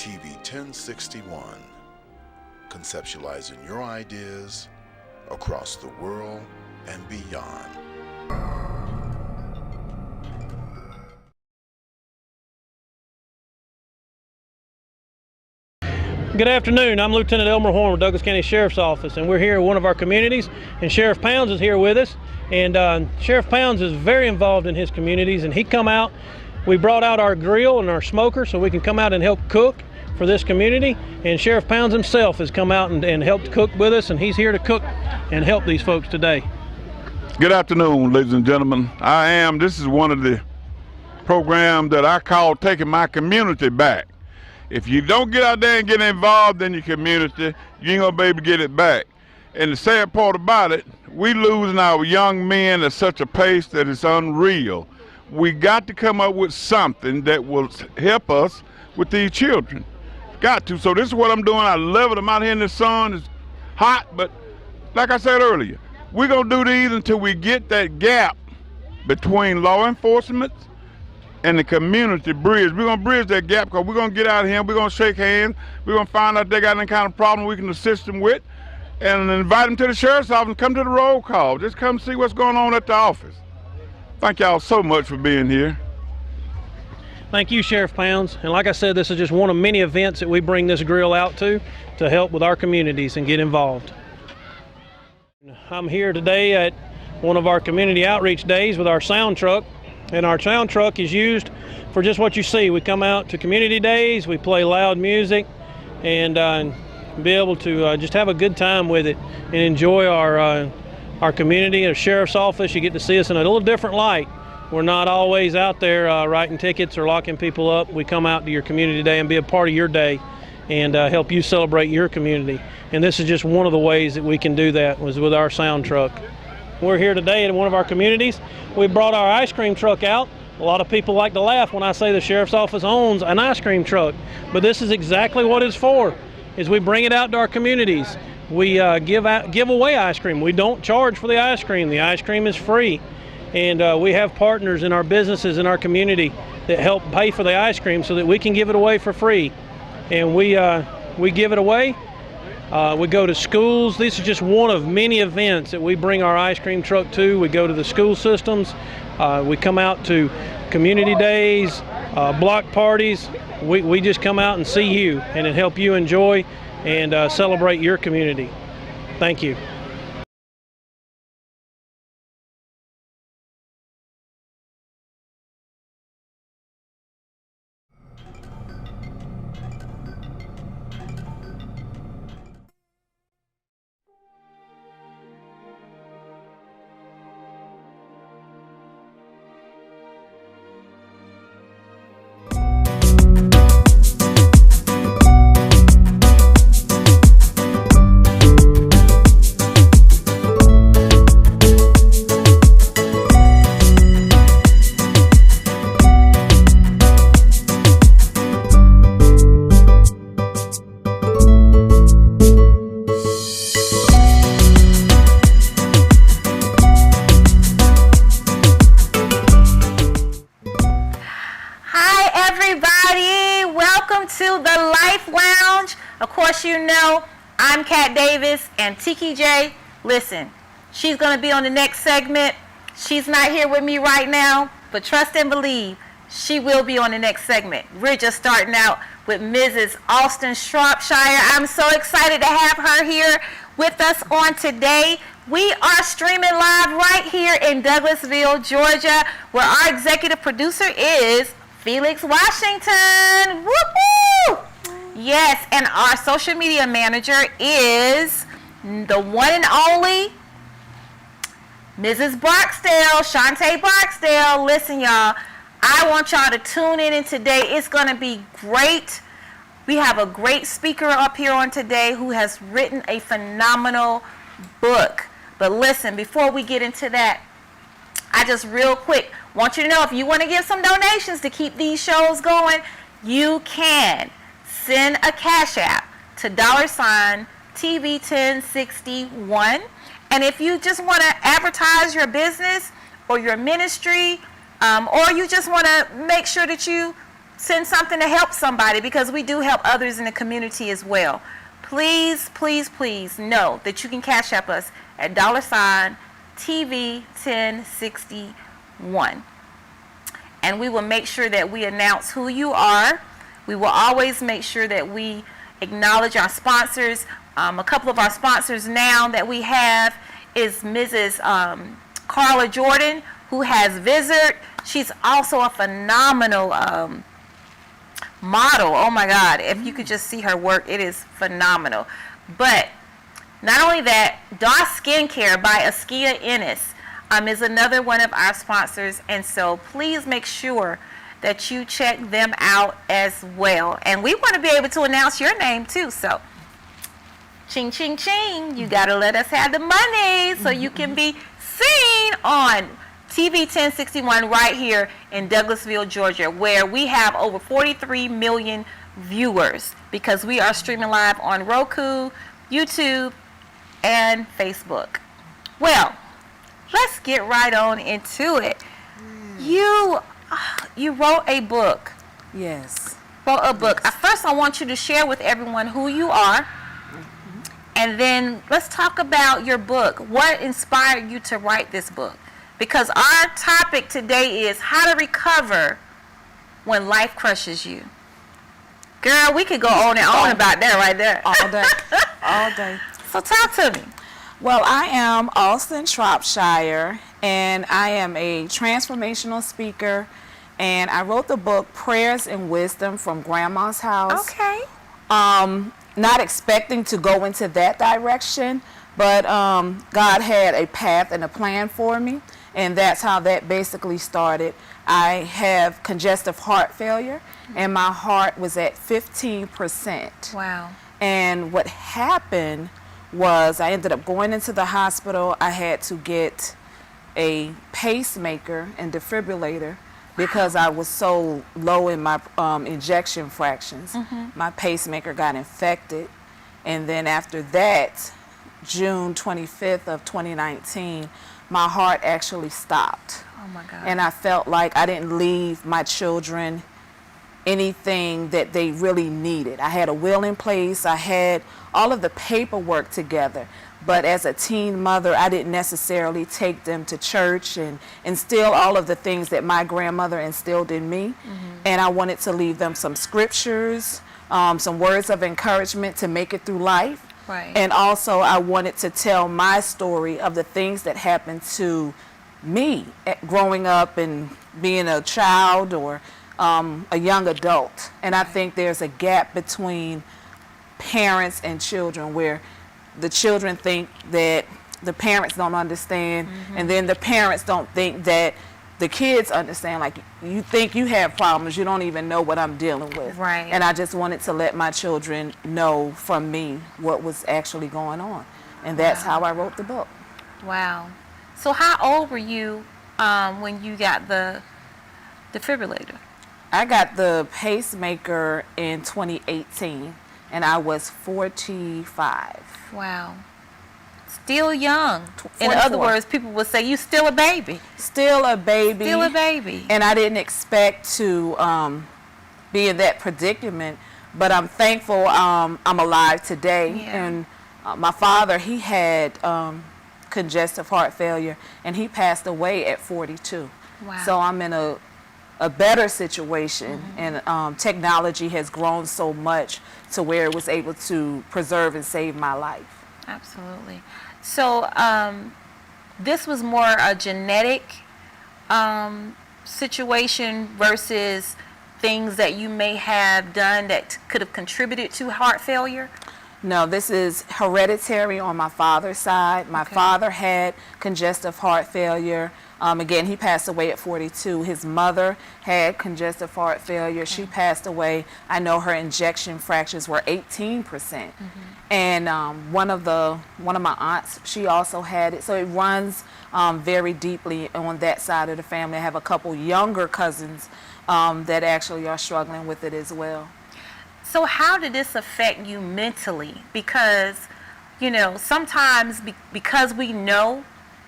TV 1061, conceptualizing your ideas across the world and beyond. Good afternoon. I'm Lieutenant Elmer Horn with Douglas County Sheriff's Office, and we're here at one of our communities, and Sheriff Pounds is here with us. And Sheriff Pounds is very involved in his communities, and he come out. We brought out our grill and our smoker so we can come out and help cook for this community. And Sheriff Pounds himself has come out and helped cook with us, and he's here to cook and help these folks today. Good afternoon, ladies and gentlemen. This is one of the programs that I call taking my community back. If you don't get out there and get involved in your community, you ain't gonna be able to get it back. And the sad part about it, we losing our young men at such a pace that it's unreal. We got to come up with something that will help us with these children. Got to. So this is what I'm doing. I love it. I'm out here in the sun. It's hot, but like I said earlier, we're gonna do these until we get that gap between law enforcement and the community bridge. We're gonna bridge that gap because we're gonna get out of here, we're gonna shake hands, we're gonna find out if they got any kind of problem we can assist them with, and invite them to the sheriff's office and come to the roll call. Just come see what's going on at the office. Thank y'all so much for being here. Thank you, Sheriff Pounds. And like I said, this is just one of many events that we bring this grill out to help with our communities and get involved. I'm here today at one of our community outreach days with our sound truck. And our sound truck is used for just what you see. We come out to community days, we play loud music, and be able to just have a good time with it and enjoy our community. Our sheriff's office, you get to see us in a little different light. We're not always out there writing tickets or locking people up. We come out to your community day and be a part of your day and help you celebrate your community. And this is just one of the ways that we can do that, was with our sound truck. We're here today in one of our communities. We brought our ice cream truck out. A lot of people like to laugh when I say the sheriff's office owns an ice cream truck, but this is exactly what it's for, is we bring it out to our communities. We give away ice cream. We don't charge for the ice cream. The ice cream is free. And we have partners in our businesses in our community that help pay for the ice cream so that we can give it away for free. And we give it away. We go to schools. This is just one of many events that we bring our ice cream truck to. We go to the school systems. We come out to community days, block parties. We just come out and see you and help you enjoy and celebrate your community. Thank you. You know, I'm Kat Davis, and Tiki J, listen, she's going to be on the next segment. She's not here with me right now, but trust and believe, she will be on the next segment. We're just starting out with Mrs. Austin Shropshire. I'm so excited to have her here with us on today. We are streaming live right here in Douglasville, Georgia, where our executive producer is Felix Washington. Woo-hoo! Yes, and our social media manager is the one and only Mrs. Barksdale, Shantae Barksdale. Listen, y'all, I want y'all to tune in today. It's going to be great. We have a great speaker up here on today who has written a phenomenal book. But listen, before we get into that, I just real quick want you to know, if you want to give some donations to keep these shows going, you can. Send a Cash App to $TV1061. And if you just want to advertise your business or your ministry, or you just want to make sure that you send something to help somebody, because we do help others in the community as well. Please, please, please know that you can Cash App us at $TV1061. And we will make sure that we announce who you are. We will always make sure that we acknowledge our sponsors. A couple of our sponsors now that we have is Mrs. Carla Jordan, who has Visit. She's also a phenomenal model. Oh my God, if you could just see her work, it is phenomenal. But not only that, DOS Skincare by Askia Ennis is another one of our sponsors, and so please make sure that you check them out as well. And we want to be able to announce your name too, so ching ching ching, you got to let us have the money so you can be seen on TV 1061 right here in Douglasville, Georgia, where we have over 43 million viewers, because we are streaming live on Roku, YouTube, and Facebook. Well, let's get right on into it. You wrote a book. Yes. Wrote a book. First, I want you to share with everyone who you are, and then let's talk about your book. What inspired you to write this book? Because our topic today is how to recover when life crushes you. Girl, we could go on and on about that right there. All day. All day. So talk to me. Well, I am Austin Shropshire, and I am a transformational speaker, and I wrote the book Prayers and Wisdom from Grandma's House. Okay. Not expecting to go into that direction, but God had a path and a plan for me, and that's how that basically started. I have congestive heart failure, and my heart was at 15%. Wow. And what happened was I ended up going into the hospital. I had to get a pacemaker and defibrillator because I was so low in my ejection fractions. My pacemaker got infected, and then after that, June 25th of 2019, my heart actually stopped. Oh my God. And I felt like I didn't leave my children anything that they really needed. I had a will in place. I had all of the paperwork together. But as a teen mother, I didn't necessarily take them to church and instill all of the things that my grandmother instilled in me. And I wanted to leave them some scriptures, some words of encouragement to make it through life. Right. And also I wanted to tell my story of the things that happened to me growing up and being a child or a young adult. And I think there's a gap between parents and children where the children think that the parents don't understand, and then the parents don't think that the kids understand. Like, you think you have problems, you don't even know what I'm dealing with. Right. And I just wanted to let my children know from me what was actually going on. And that's how I wrote the book. Wow. So how old were you when you got the defibrillator? I got the pacemaker in 2018, and I was 45. Wow. Still young. In 44. other words, people would say, you still a baby. Still a baby. Still a baby. And I didn't expect to be in that predicament, but I'm thankful I'm alive today. Yeah. And my father, he had congestive heart failure, and he passed away at 42. Wow. So I'm in a better situation, and technology has grown so much to where it was able to preserve and save my life. Absolutely. So this was more a genetic situation versus things that you may have done that could have contributed to heart failure? No, this is hereditary on my father's side. My father had congestive heart failure. Again, he passed away at 42. His mother had congestive heart failure. She passed away. I know her ejection fractions were 18%. And one of my aunts, she also had it. So it runs very deeply on that side of the family. I have a couple younger cousins that actually are struggling with it as well. So how did this affect you mentally? Because, you know, sometimes because we know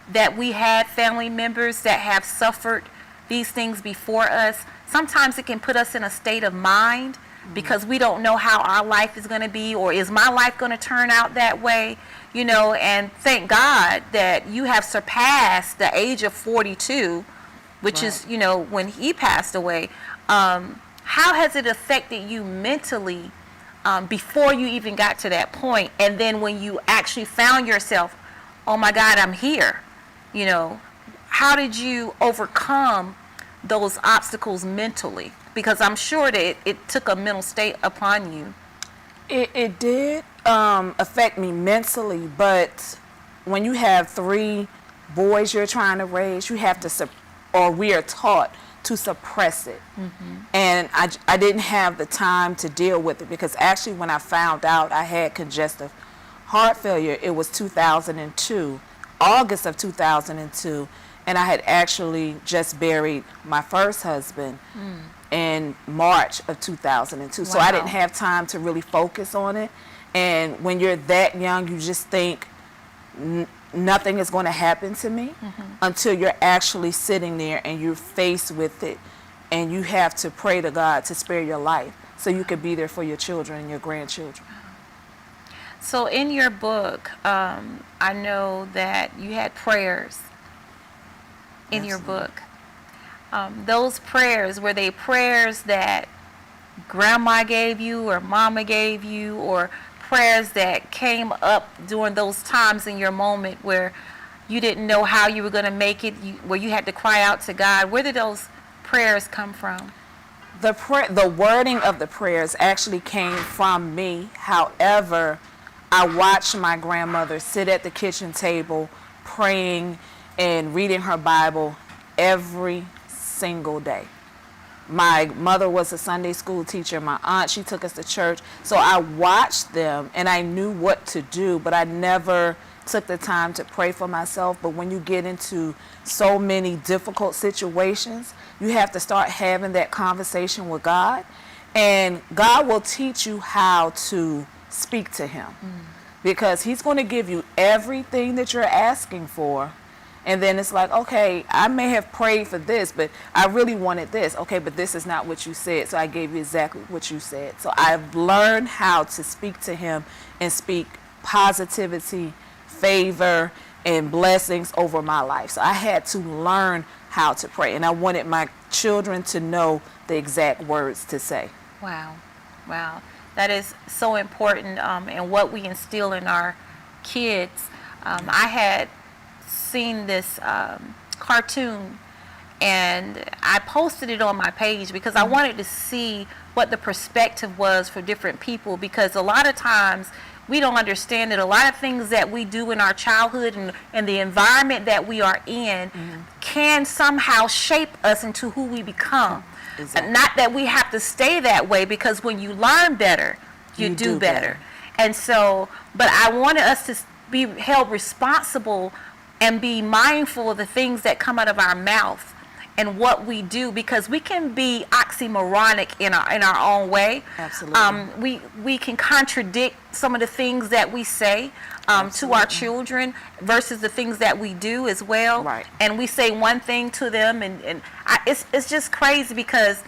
that we had family members that have suffered these things before us, sometimes it can put us in a state of mind because we don't know how our life is going to be, or is my life going to turn out that way, you know. And thank God that you have surpassed the age of 42, which is, you know, when he passed away. How has it affected you mentally before you even got to that point? And then when you actually found yourself, oh my God, I'm here, you know, how did you overcome those obstacles mentally? Because I'm sure that it took a mental state upon you. It did affect me mentally, but when you have 3 boys you're trying to raise, you have to, or we are taught to suppress it. And I didn't have the time to deal with it, because actually when I found out I had congestive heart failure, it was 2002, August of 2002, and I had actually just buried my first husband in March of 2002. So I didn't have time to really focus on it. And when you're that young, you just think nothing is going to happen to me until you're actually sitting there and you're faced with it, and you have to pray to God to spare your life so you can be there for your children and your grandchildren. So in your book, I know that you had prayers in your book. Those prayers, were they prayers that grandma gave you or mama gave you, or prayers that came up during those times in your moment where you didn't know how you were going to make it, where you had to cry out to God? Where did those prayers come from? The wording of the prayers actually came from me. However, I watched my grandmother sit at the kitchen table praying and reading her Bible every single day. My mother was a Sunday school teacher. My aunt, she took us to church. So I watched them and I knew what to do, but I never took the time to pray for myself. But when you get into so many difficult situations, you have to start having that conversation with God, and God will teach you how to speak to him, because he's going to give you everything that you're asking for. And then it's like, okay, I may have prayed for this, but I really wanted this. Okay, but this is not what you said, so I gave you exactly what you said. So I've learned how to speak to him and speak positivity, favor, and blessings over my life. So I had to learn how to pray, and I wanted my children to know the exact words to say. Wow. That is so important, and what we instill in our kids. I had seen this cartoon, and I posted it on my page because I wanted to see what the perspective was for different people, because a lot of times we don't understand that a lot of things that we do in our childhood and the environment that we are in can somehow shape us into who we become. Exactly. Not that we have to stay that way, because when you learn better, you do better. And so, but I wanted us to be held responsible and be mindful of the things that come out of our mouth and what we do, because we can be oxymoronic in our own way. Absolutely. We can contradict some of the things that we say to our children versus the things that we do as well. Right. And we say one thing to them, and it's just crazy, because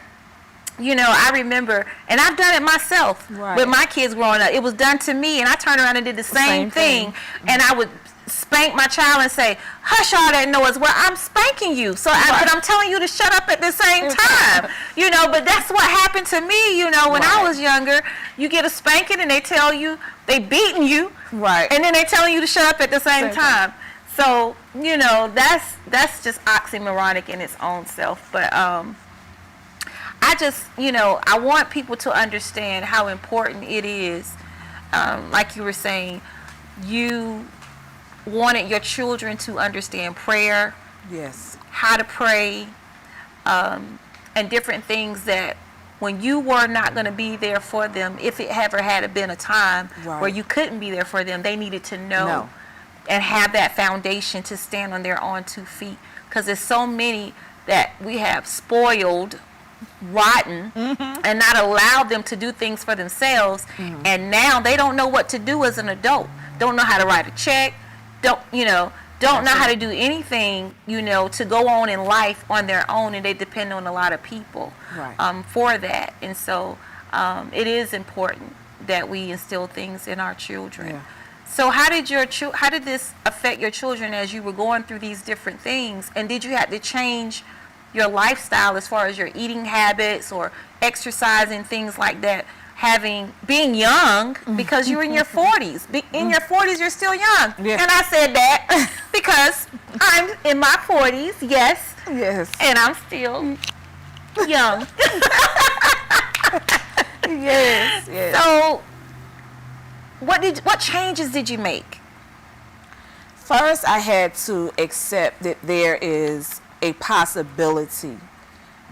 you know, I remember, and I've done it myself with my kids growing up. It was done to me, and I turned around and did the same thing. And I would spank my child and say, hush all that noise. Well, I'm spanking you, so but I'm telling you to shut up at the same time. You know, but that's what happened to me, you know, when I was younger. You get a spanking and they tell you they beating you, and then they telling you to shut up at the same time. So, you know, that's just oxymoronic in its own self. But I just, you know, I want people to understand how important it is. Like you were saying, you wanted your children to understand prayer, how to pray, and different things that when you were not going to be there for them, if it ever had been a time where you couldn't be there for them, they needed to know and have that foundation to stand on their own 2 feet. Because there's so many that we have spoiled, rotten, and not allowed them to do things for themselves, and now they don't know what to do as an adult. Don't know how to write a check. Don't, you know, don't know how to do anything, to go on in life on their own, and they depend on a lot of people for that. And so it is important that we instill things in our children. Yeah. So how did this affect your children as you were going through these different things? And did you have to change your lifestyle as far as your eating habits or exercising, things like that, being young, because you're in your 40s. In your 40s, you're still young. Yeah. And I said that because I'm in my 40s, yes. Yes. And I'm still young. Yes. So what changes did you make? First, I had to accept that there is a possibility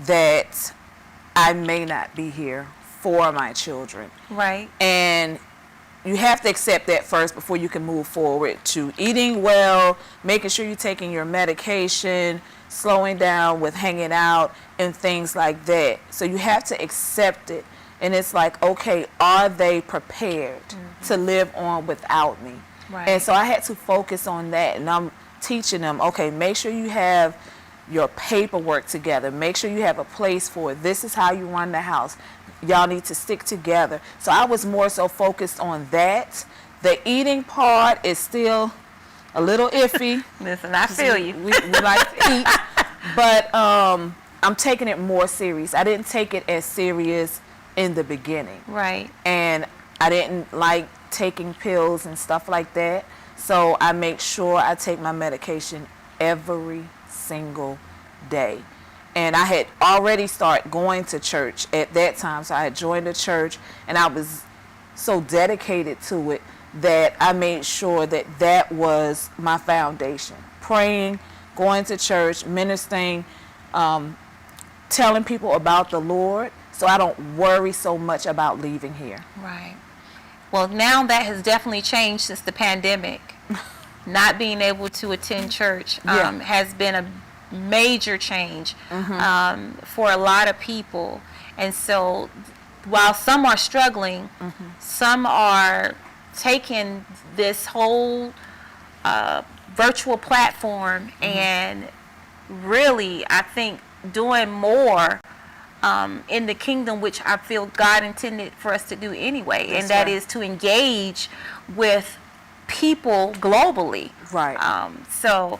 that I may not be here for my children. Right. And you have to accept that first before you can move forward to eating well, making sure you're taking your medication, slowing down with hanging out and things like that. So you have to accept it. And it's like, okay, are they prepared to live on without me? Right. And so I had to focus on that. And I'm teaching them, okay, make sure you have your paperwork together. Make sure you have a place for it. This is how you run the house. Y'all need to stick together. So I was more so focused on that. The eating part is still a little iffy. Listen, I feel you. We like to eat. But I'm taking it more serious. I didn't take it as serious in the beginning. Right. And I didn't like taking pills and stuff like that. So I make sure I take my medication every single day. And I had already started going to church at that time. So I had joined the church, and I was so dedicated to it that I made sure that that was my foundation. Praying, going to church, ministering, telling people about the Lord, so I don't worry so much about leaving here. Right. Well, now that has definitely changed since the pandemic. Not being able to attend church has been a major change for a lot of people. And so while some are struggling, some are taking this whole virtual platform and really, I think, doing more in the kingdom, which I feel God intended for us to do anyway. That's and that right. is to engage with people globally. Right. So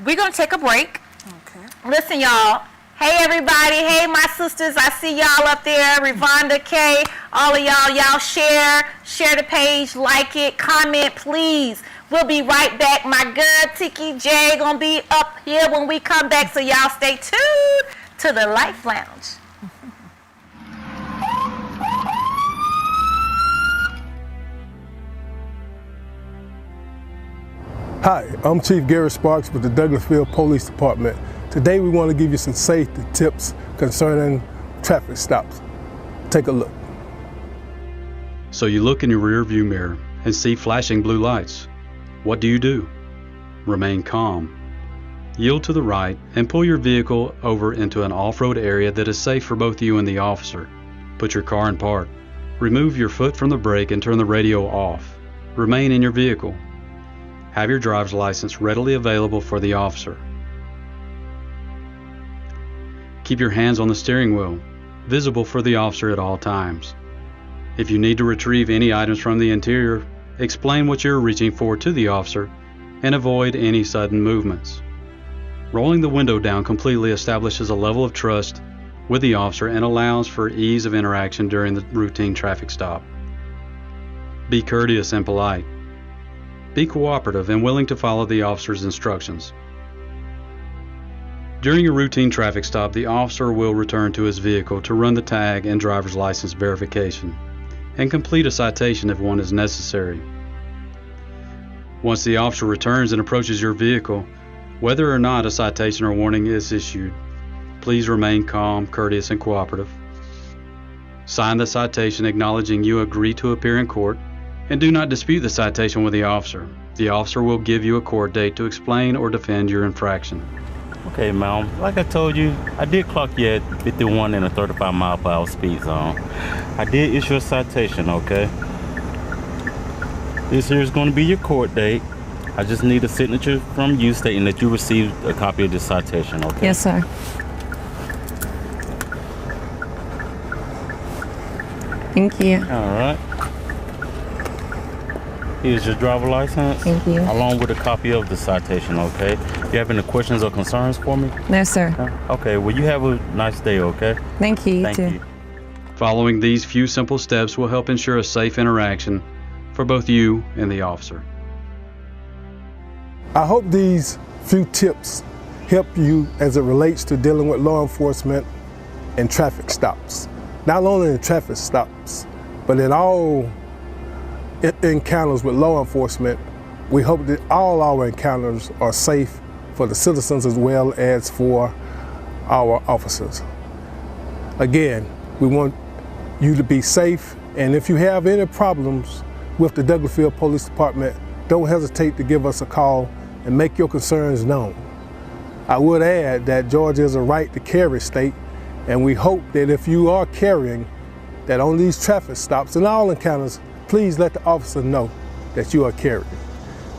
we're going to take a break. Okay. Listen, y'all. Hey, everybody. Hey, my sisters. I see y'all up there. Rivonda, Kay, all of y'all share the page, like it, comment, please. We'll be right back. My girl, Tiki J, going to be up here when we come back, so y'all stay tuned to the Life Lounge. Hi, I'm Chief Gary Sparks with the Douglasville Police Department. Today we want to give you some safety tips concerning traffic stops. Take a look. So you look in your rear view mirror and see flashing blue lights. What do? Remain calm. Yield to the right and pull your vehicle over into an off-road area that is safe for both you and the officer. Put your car in park. Remove your foot from the brake and turn the radio off. Remain in your vehicle. Have your driver's license readily available for the officer. Keep your hands on the steering wheel, visible for the officer at all times. If you need to retrieve any items from the interior, explain what you're reaching for to the officer and avoid any sudden movements. Rolling the window down completely establishes a level of trust with the officer and allows for ease of interaction during the routine traffic stop. Be courteous and polite. Be cooperative and willing to follow the officer's instructions. During a routine traffic stop, the officer will return to his vehicle to run the tag and driver's license verification and complete a citation if one is necessary. Once the officer returns and approaches your vehicle, whether or not a citation or warning is issued, please remain calm, courteous, and cooperative. Sign the citation acknowledging you agree to appear in court, and do not dispute the citation with the officer. The officer will give you a court date to explain or defend your infraction. Okay, ma'am. Like I told you, I did clock you at 51 in a 35 mile per hour speed zone. I did issue a citation, okay? This here is going to be your court date. I just need a signature from you stating that you received a copy of this citation, okay? Yes, sir. Thank you. All right. Here's your driver license. Thank you. Along with a copy of the citation, okay? You have any questions or concerns for me? No, sir. Okay, well, you have a nice day, okay? Thank you. You Thank too. you. Following these few simple steps will help ensure a safe interaction for both you and the officer. I hope these few tips help you as it relates to dealing with law enforcement and traffic stops. Not only in traffic stops, but in all encounters with law enforcement. We hope that all our encounters are safe for the citizens as well as for our officers. Again, we want you to be safe, and if you have any problems with the Douglasville Police Department, don't hesitate to give us a call and make your concerns known. I would add that Georgia is a right to carry state, and we hope that if you are carrying, that on these traffic stops and all encounters, please let the officer know that you are carrying.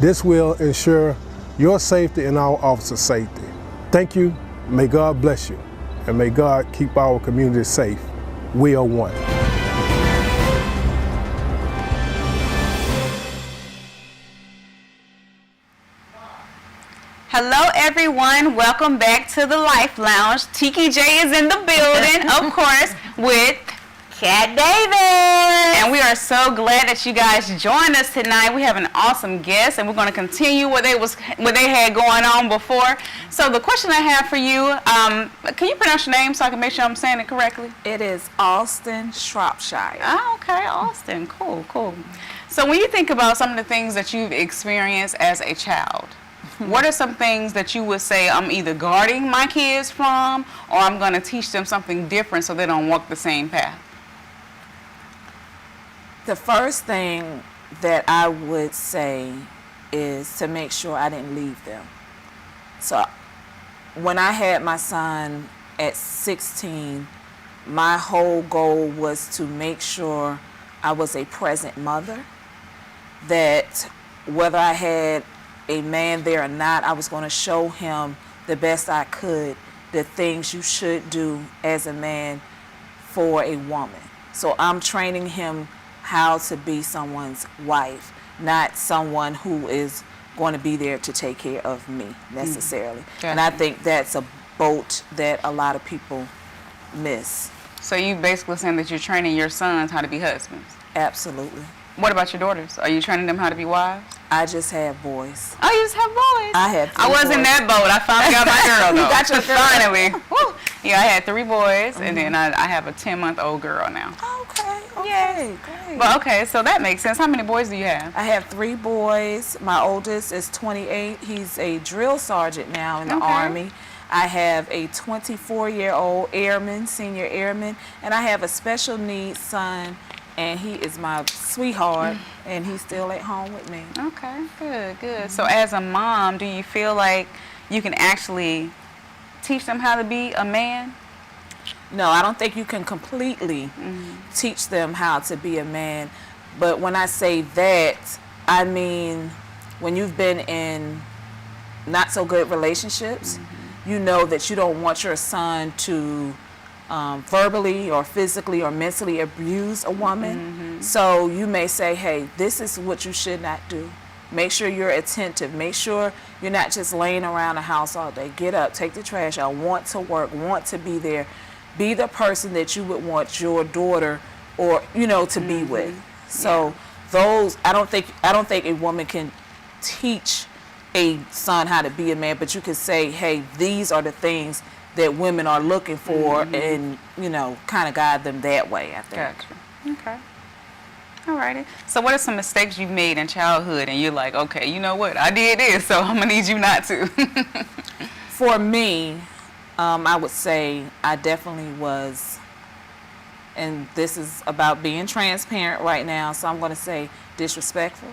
This will ensure your safety and our officers' safety. Thank you, may God bless you, and may God keep our community safe. We are one. Hello, everyone. Welcome back to the Life Lounge. Tiki J is in the building, of course, with Cat Davis. And we are so glad that you guys joined us tonight. We have an awesome guest, and we're going to continue what they had going on before. So the question I have for you, can you pronounce your name so I can make sure I'm saying it correctly? It is Austin, Shropshire. Oh, okay, Austin. Cool, cool. So when you think about some of the things that you've experienced as a child, what are some things that you would say I'm either guarding my kids from, or I'm going to teach them something different so they don't walk the same path? The first thing that I would say is to make sure I didn't leave them. So when I had my son at 16, my whole goal was to make sure I was a present mother, that whether I had a man there or not, I was going to show him the best I could the things you should do as a man for a woman. So I'm training him how to be someone's wife, not someone who is going to be there to take care of me necessarily. And I think that's a boat that a lot of people miss. So you basically saying that you're training your sons how to be husbands? Absolutely. What about your daughters? Are you training them how to be wives? I just have boys. Oh, you just have boys? I have 3 I was boys. in that boat. I finally got my girl, though. You got your girl. Finally. Woo. Yeah, I had 3 boys, and then I have a 10-month-old girl now. Okay, great. But okay, so that makes sense. How many boys do you have? I have 3 boys. My oldest is 28. He's a drill sergeant now in the Army. I have a 24-year-old airman, senior airman, and I have a special needs son, and he is my sweetheart, and he's still at home with me. Okay, good, good. So as a mom, do you feel like you can actually teach them how to be a man? No, I don't think you can completely teach them how to be a man. But when I say that, I mean when you've been in not so good relationships, you know that you don't want your son to verbally or physically or mentally abuse a woman. So you may say, hey, this is what you should not do. Make sure you're attentive. Make sure you're not just laying around the house all day. Get up, take the trash out, want to work, want to be there. Be the person that you would want your daughter or, you know, to be with. So those, I don't think a woman can teach a son how to be a man, but you can say, hey, these are the things that women are looking for and, you know, kind of guide them that way, I think. Gotcha. Okay. Alrighty. So what are some mistakes you've made in childhood and you're like, okay, you know what, I did this, so I'm going to need you not to? For me, I would say I definitely was, and this is about being transparent right now, so I'm going to say disrespectful.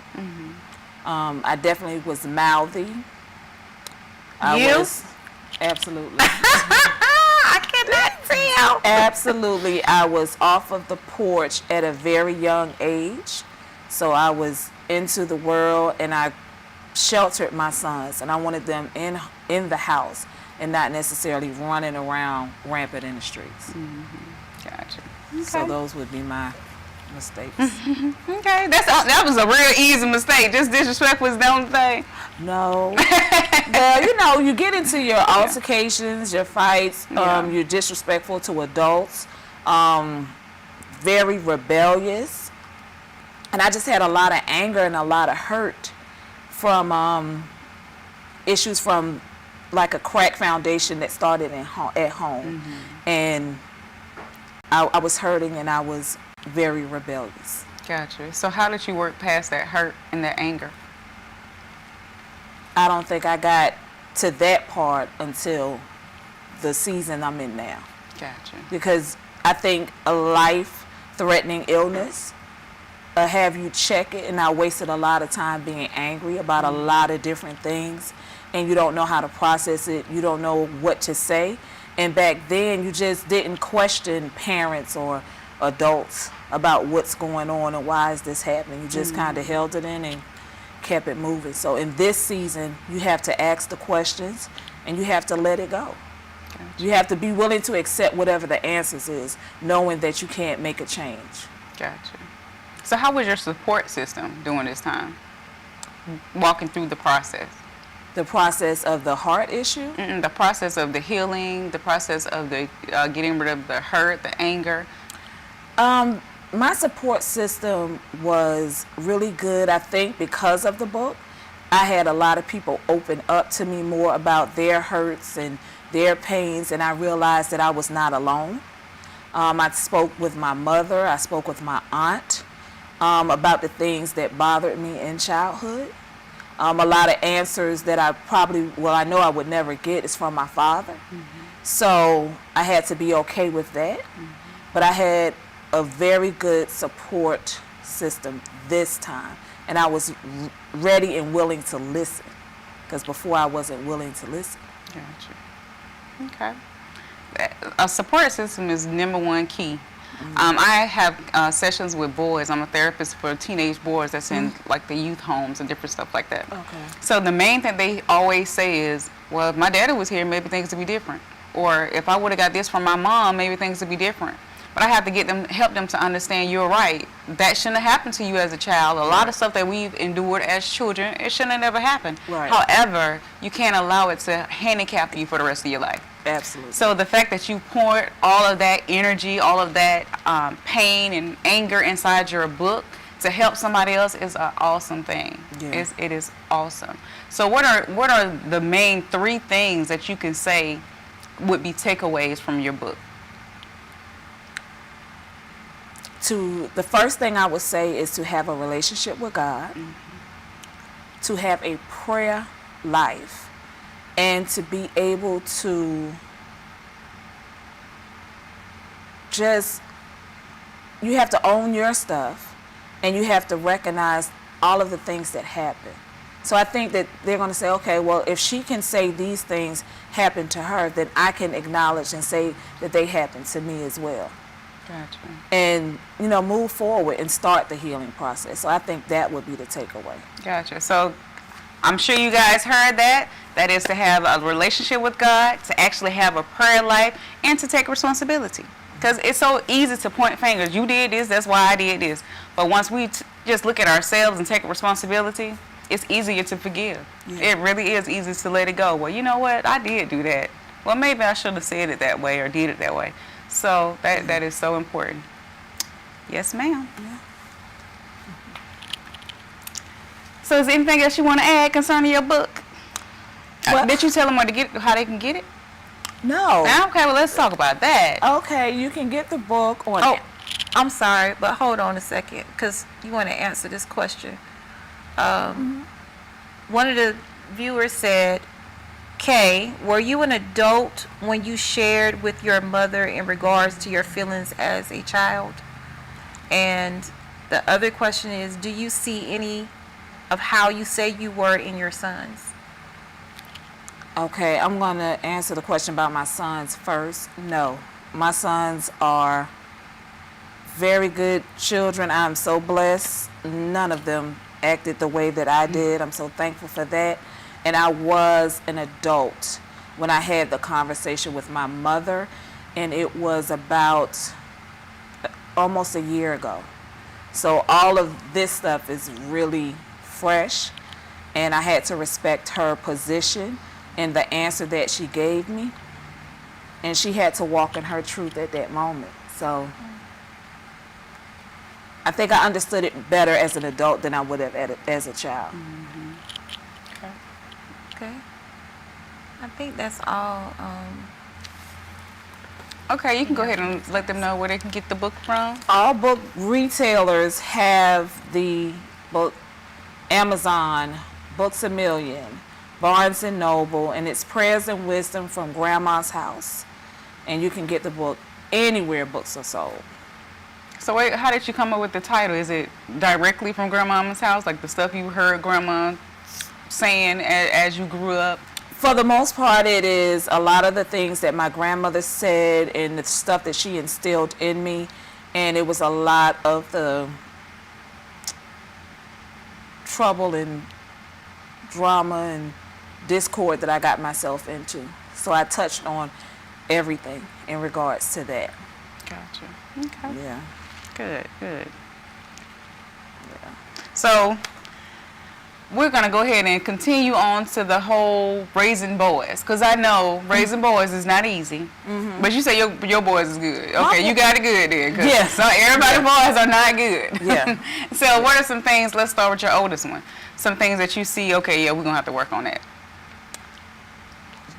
I definitely was mouthy. I was, absolutely. I cannot tell. Absolutely. I was off of the porch at a very young age. So I was into the world, and I sheltered my sons, and I wanted them in the house and not necessarily running around rampant in the streets. Gotcha. Okay. So those would be my mistakes. Okay, that was a real easy mistake. Just disrespect was the only thing. No. Well, you know, you get into your altercations, your fights. You're disrespectful to adults. Very rebellious. And I just had a lot of anger and a lot of hurt from issues from like a crack foundation that started at home. And I was hurting and I was very rebellious. Gotcha. So how did you work past that hurt and that anger? I don't think I got to that part until the season I'm in now. Gotcha. Because I think a life-threatening illness have you check it, and I wasted a lot of time being angry about a lot of different things, and you don't know how to process it, you don't know what to say. And back then, you just didn't question parents or adults about what's going on and why is this happening. You just kind of held it in and kept it moving. So in this season, you have to ask the questions and you have to let it go. Gotcha. You have to be willing to accept whatever the answers is, knowing that you can't make a change. Gotcha. So how was your support system during this time, walking through the process? The process of the heart issue? The process of the healing, the process of the getting rid of the hurt, the anger. My support system was really good, I think, because of the book. I had a lot of people open up to me more about their hurts and their pains, and I realized that I was not alone. I spoke with my mother, I spoke with my aunt about the things that bothered me in childhood. A lot of answers that I know I would never get is from my father. So I had to be okay with that. But I had a very good support system this time. And I was ready and willing to listen. Because before I wasn't willing to listen. Gotcha. Okay. A support system is #1 key. I have sessions with boys. I'm a therapist for teenage boys that's in like the youth homes and different stuff like that. Okay. So the main thing they always say is, well, if my daddy was here, maybe things would be different. Or if I would have got this from my mom, maybe things would be different. But I have to help them to understand you're right. That shouldn't have happened to you as a child. A lot of stuff that we've endured as children, it shouldn't have never happened. Right. However, you can't allow it to handicap you for the rest of your life. Absolutely. So the fact that you poured all of that energy, all of that pain and anger inside your book to help somebody else is an awesome thing. Yeah. It is awesome. So what are the main 3 things that you can say would be takeaways from your book? The first thing I would say is to have a relationship with God, to have a prayer life, and to be able to you have to own your stuff, and you have to recognize all of the things that happen. So I think that they're going to say, okay, well, if she can say these things happened to her, then I can acknowledge and say that they happened to me as well. Gotcha. And, move forward and start the healing process. So I think that would be the takeaway. Gotcha. So I'm sure you guys heard that. That is to have a relationship with God, to actually have a prayer life, and to take responsibility. Because it's so easy to point fingers. You did this, that's why I did this. But once we just look at ourselves and take responsibility, it's easier to forgive. Yeah. It really is easy to let it go. Well, you know what? I did do that. Well, maybe I should have said it that way or did it that way. So that is so important. Yes, ma'am. Yeah. So is there anything else you want to add concerning your book? Did you tell them how they can get it? No. Okay, well, let's talk about that. Okay, you can get the book on... Oh, I'm sorry, but hold on a second, because you want to answer this question. One of the viewers said, Kay, were you an adult when you shared with your mother in regards to your feelings as a child? And the other question is, do you see any of how you say you were in your sons? Okay, I'm going to answer the question about my sons first. No, my sons are very good children. I'm so blessed. None of them acted the way that I did. I'm so thankful for that. And I was an adult when I had the conversation with my mother, and it was about almost a year ago. So all of this stuff is really fresh, and I had to respect her position and the answer that she gave me, and she had to walk in her truth at that moment. So I think I understood it better as an adult than I would have as a child. Okay. I think that's all. Okay, you can go ahead and let them know where they can get the book from. All book retailers have the book. Amazon, Books A Million, Barnes and Noble, and it's Prayers and Wisdom from Grandma's House. And you can get the book anywhere books are sold. So wait, how did you come up with the title? Is it directly from Grandmama's house, like the stuff you heard Grandma saying as you grew up? For the most part, it is a lot of the things that my grandmother said and the stuff that she instilled in me. And it was a lot of the trouble and drama and discord that I got myself into. So I touched on everything in regards to that. Gotcha. Okay. Yeah. Good. Yeah. So we're going to go ahead and continue on to the whole raising boys, because I know raising boys is not easy. But you say your boys is good. Okay, you got it good then. Yeah. So everybody's boys are not good. Yeah. So what are some things, let's start with your oldest one, some things that you see, okay, yeah, we're going to have to work on that.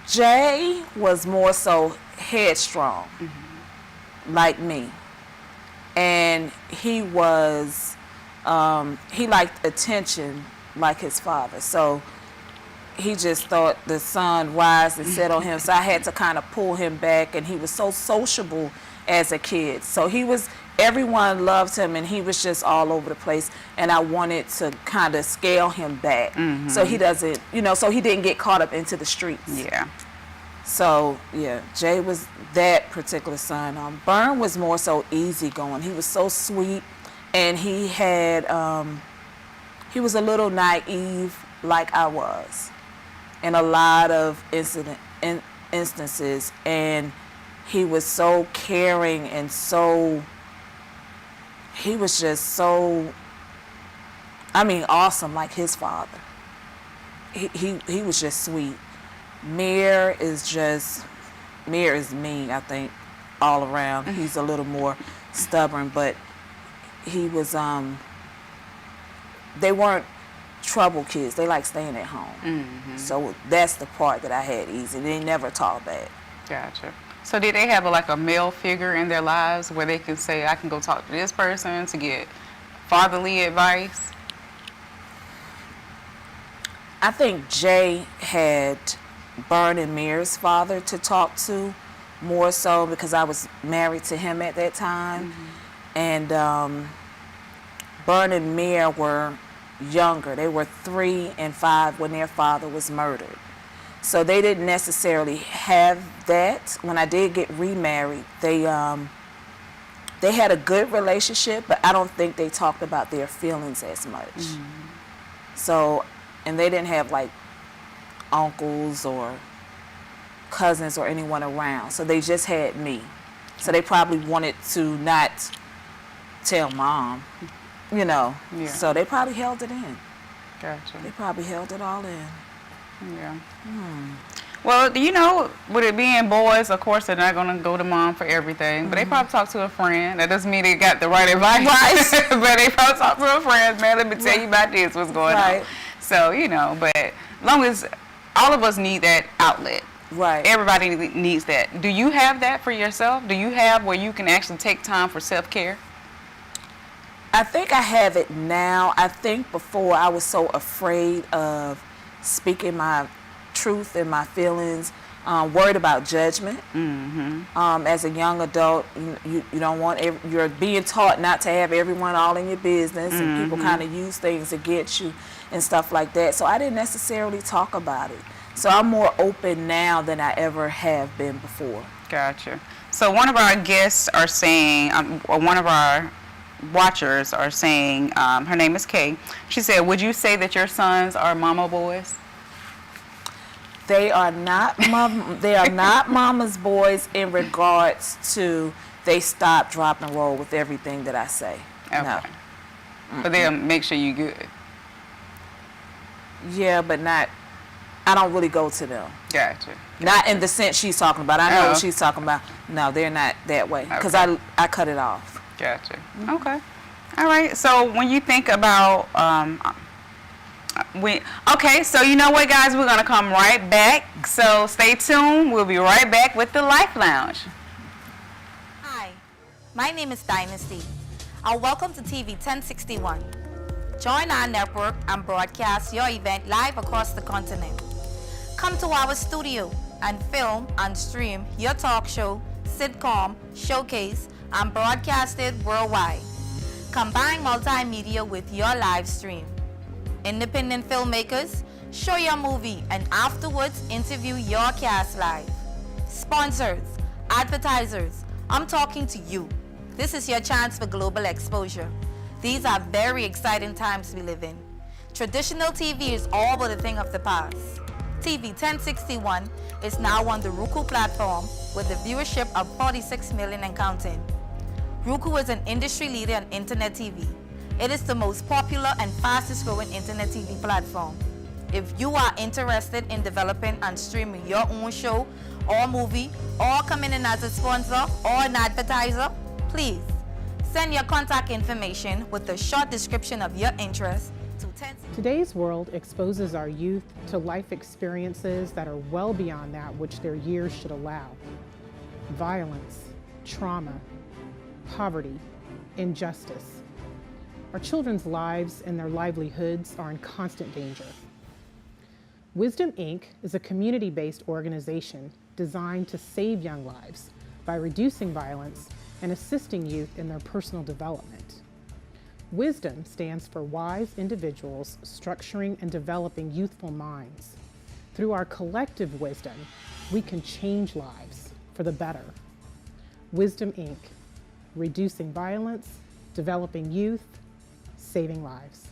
Jay was more so headstrong, like me. And he was, he liked attention like his father. So he just thought the sun rise and set on him. So I had to kind of pull him back, and he was so sociable as a kid. So he was, everyone loved him, and he was just all over the place. And I wanted to kind of scale him back so he doesn't, so he didn't get caught up into the streets. Yeah. So, yeah, Jay was that particular son. Byrne was more so easygoing. He was so sweet, and he had, he was a little naive like I was in a lot of instances, and he was so caring and so, he was just so, awesome like his father. He was just sweet. Mir is me, I think, all around. He's a little more stubborn, but he was, they weren't trouble kids. They like staying at home. So that's the part that I had easy. They never talk bad. Gotcha. So did they have a male figure in their lives where they can say, I can go talk to this person to get fatherly advice? I think Jay had Byrne and Mir's father to talk to more so because I was married to him at that time. And Byrne and Mir were younger. They were 3 and 5 when their father was murdered. So they didn't necessarily have that. When I did get remarried, they had a good relationship, but I don't think they talked about their feelings as much. So, and they didn't have uncles or cousins or anyone around. So they just had me. So they probably wanted to not tell mom, Yeah. So they probably held it in. Gotcha. They probably held it all in. Yeah. Well, with it being boys, of course, they're not going to go to mom for everything, but they probably talk to a friend. That doesn't mean they got the right advice. Right. But they probably talk to a friend, man, let me tell you about this, what's going on. So, but as long as all of us need that outlet. Right. Everybody needs that. Do you have that for yourself? Do you have where you can actually take time for self-care? I think I have it now. I think before I was so afraid of speaking my truth and my feelings, worried about judgment. As a young adult, you don't want, you're being taught not to have everyone all in your business, and people kind of use things against you and stuff like that. So I didn't necessarily talk about it. So I'm more open now than I ever have been before. Gotcha. So one of our guests are saying, one of our watchers are saying, her name is Kay. She said, would you say that your sons are mama boys? They are not they are not mama's boys in regards to they stop, drop, and roll with everything that I say. Okay. No. But they'll make sure you good. Yeah, but not. I don't really go to them. Gotcha. Not in the sense she's talking about. I know what she's talking about. No, they're not that way because I cut it off. Gotcha. Okay. All right. So when you think about okay, so you know what, guys, we're gonna come right back. So stay tuned. We'll be right back with the Life Lounge. Hi, my name is Dynasty. Welcome to TV 1061. Join our network and broadcast your event live across the continent. Come to our studio and film and stream your talk show, sitcom, showcase, and broadcast it worldwide. Combine multimedia with your live stream. Independent filmmakers, show your movie and afterwards interview your cast live. Sponsors, advertisers, I'm talking to you. This is your chance for global exposure. These are very exciting times we live in. Traditional TV is all but a thing of the past. TV 1061 is now on the Roku platform with a viewership of 46 million and counting. Roku is an industry leader in internet TV. It is the most popular and fastest growing internet TV platform. If you are interested in developing and streaming your own show or movie or coming in as a sponsor or an advertiser, please send your contact information with a short description of your interest to 1061. Today's world exposes our youth to life experiences that are well beyond that which their years should allow. Violence, trauma, poverty, injustice. Our children's lives and their livelihoods are in constant danger. Wisdom, Inc. is a community-based organization designed to save young lives by reducing violence and assisting youth in their personal development. Wisdom stands for wise individuals structuring and developing youthful minds. Through our collective wisdom, we can change lives for the better. Wisdom, Inc. Reducing violence, developing youth, saving lives.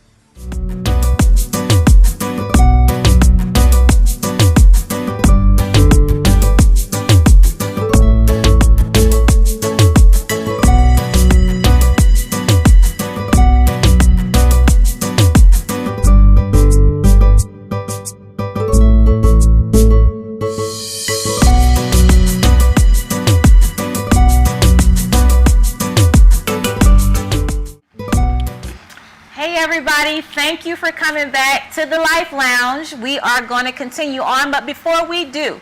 Everybody, thank you for coming back to the Life Lounge. We are going to continue on, but before we do,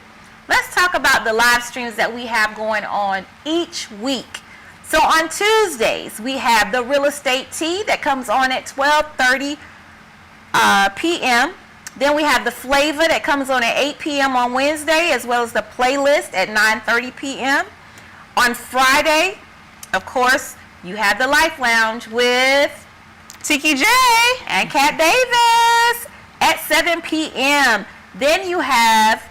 let's talk about the live streams that we have going on each week. So on Tuesdays, we have the Real Estate Tea that comes on at 12:30 p.m. Then we have the Flavor that comes on at 8 p.m. on Wednesday, as well as the Playlist at 9:30 p.m. On Friday, of course, you have the Life Lounge with Tiki J and Kat Davis at 7 p.m. Then you have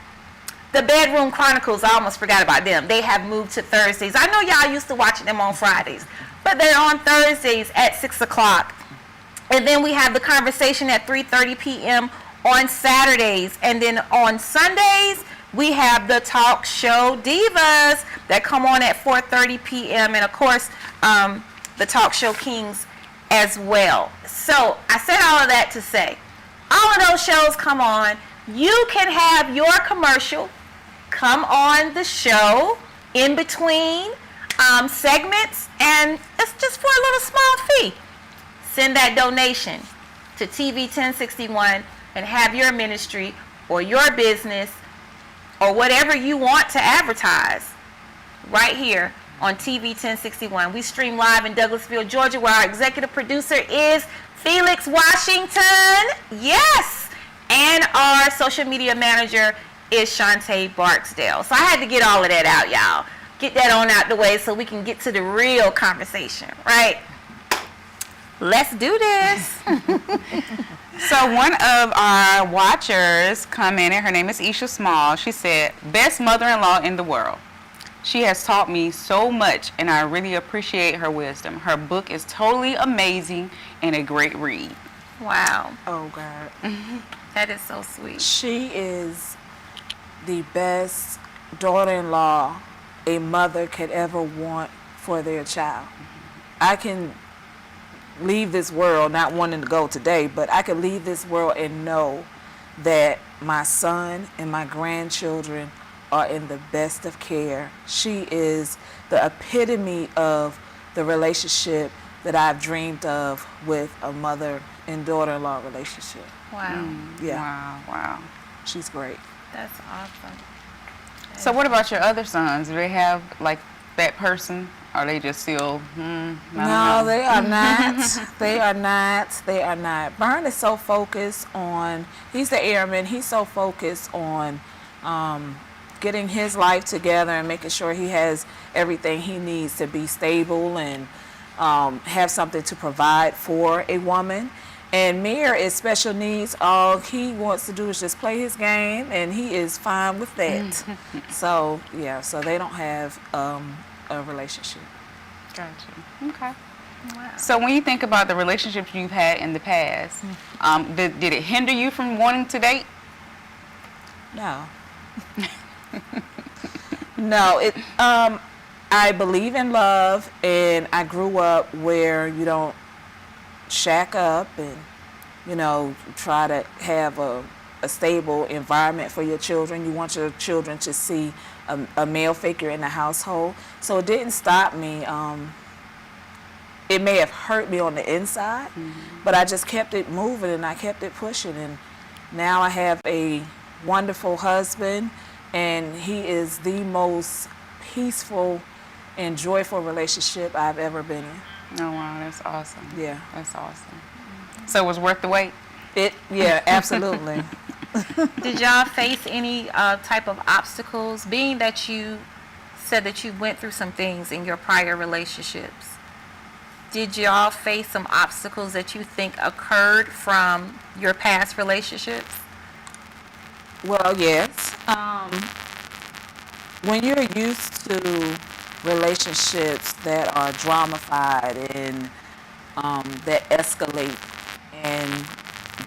the Bedroom Chronicles. I almost forgot about them. They have moved to Thursdays. I know y'all used to watching them on Fridays, but they're on Thursdays at 6 o'clock. And then we have the Conversation at 3:30 p.m. on Saturdays. And then on Sundays, we have the Talk Show Divas that come on at 4:30 p.m. And of course, the Talk Show Kings as well. So I said all of that to say, all of those shows come on. You can have your commercial come on the show in between segments, and it's just for a little small fee. Send that donation to TV 1061 and have your ministry or your business or whatever you want to advertise right here on TV 1061. We stream live in Douglasville, Georgia, where our executive producer is Felix Washington. Yes! And our social media manager is Shantae Barksdale. So I had to get all of that out, y'all. Get that on out the way so we can get to the real conversation, right? Let's do this. So one of our watchers commented, her name is Isha Small. She said, best mother-in-law in the world. She has taught me so much, and I really appreciate her wisdom. Her book is totally amazing and a great read. Wow. Oh, God. That is so sweet. She is the best daughter-in-law a mother could ever want for their child. I can leave this world not wanting to go today, but I could leave this world and know that my son and my grandchildren are in the best of care. She is the epitome of the relationship that I've dreamed of with a mother and daughter-in-law relationship. Wow. Yeah. Wow. She's great. That's awesome. So what about your other sons? Do they have like that person? Or are they just still, I don't know. No, they are not. They are not. They are not. Bern is so focused on, he's the airman, he's so focused on getting his life together and making sure he has everything he needs to be stable and have something to provide for a woman. And Mir is special needs. All he wants to do is just play his game, and he is fine with that. So, yeah, so they don't have a relationship. Gotcha. Okay. Wow. So when you think about the relationships you've had in the past, did it hinder you from wanting to date? No. No, I believe in love, and I grew up where you don't shack up and, you know, try to have a stable environment for your children. You want your children to see a male figure in the household. So it didn't stop me. It may have hurt me on the inside, but I just kept it moving and I kept it pushing. And now I have a wonderful husband, and he is the most peaceful and joyful relationship I've ever been in. Oh, wow, that's awesome. Yeah. That's awesome. So it was worth the wait? Yeah, absolutely. Did y'all face any type of obstacles, being that you said that you went through some things in your prior relationships? Did y'all face some obstacles that you think occurred from your past relationships? Well, yes. When you're used to relationships that are dramatified and that escalate, and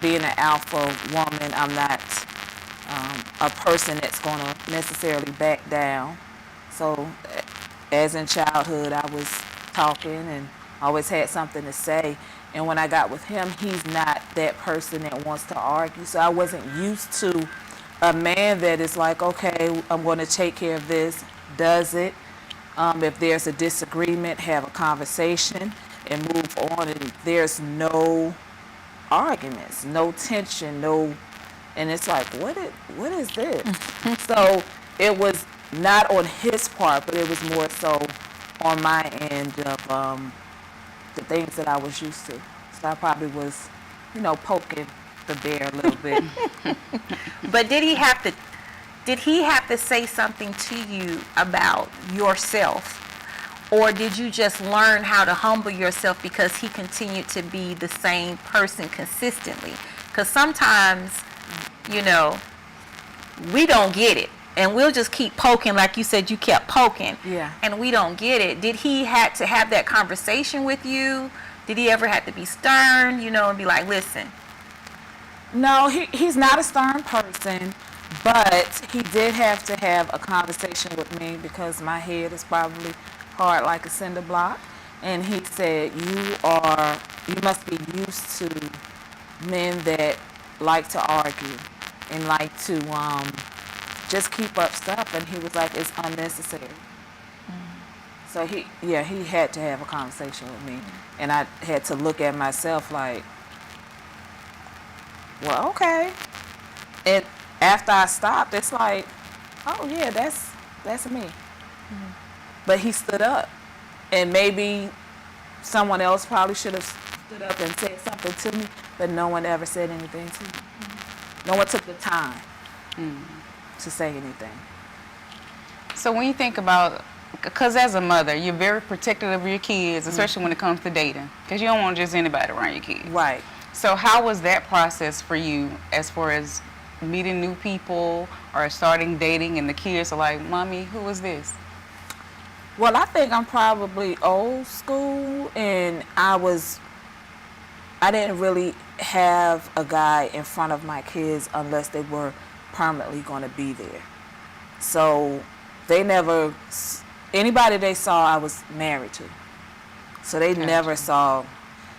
being an alpha woman, I'm not a person that's going to necessarily back down. So as in childhood, I was talking and always had something to say. And when I got with him, he's not that person that wants to argue. So I wasn't used to a man that is like, okay, I'm going to take care of this, does it. If there's a disagreement, have a conversation and move on. And there's no arguments, no tension, and it's like, what is this? So it was not on his part, but it was more so on my end of the things that I was used to. So I probably was, poking the bear a little bit. But did he have to say something to you about yourself? Or did you just learn how to humble yourself because he continued to be the same person consistently? Because sometimes, we don't get it. And we'll just keep poking, like you said, you kept poking. Yeah. And we don't get it. Did he have to have that conversation with you? Did he ever have to be stern, and be like, listen? No, he's not a stern person, but he did have to have a conversation with me because my head is probably hard like a cinder block. And he said, you must be used to men that like to argue and like to just keep up stuff. And he was like, it's unnecessary. So he had to have a conversation with me. And I had to look at myself like, well, okay. And after I stopped, it's like, oh yeah, that's me. But he stood up, and maybe someone else probably should have stood up and said something to me, but no one ever said anything to me. No one took the time to say anything. So when you think about, because as a mother, you're very protective of your kids, especially when it comes to dating, because you don't want just anybody around your kids. Right. So how was that process for you as far as meeting new people or starting dating and the kids are like, Mommy, who is this? Well, I think I'm probably old school, and I didn't really have a guy in front of my kids unless they were permanently going to be there. So they never, anybody they saw I was married to. So they never saw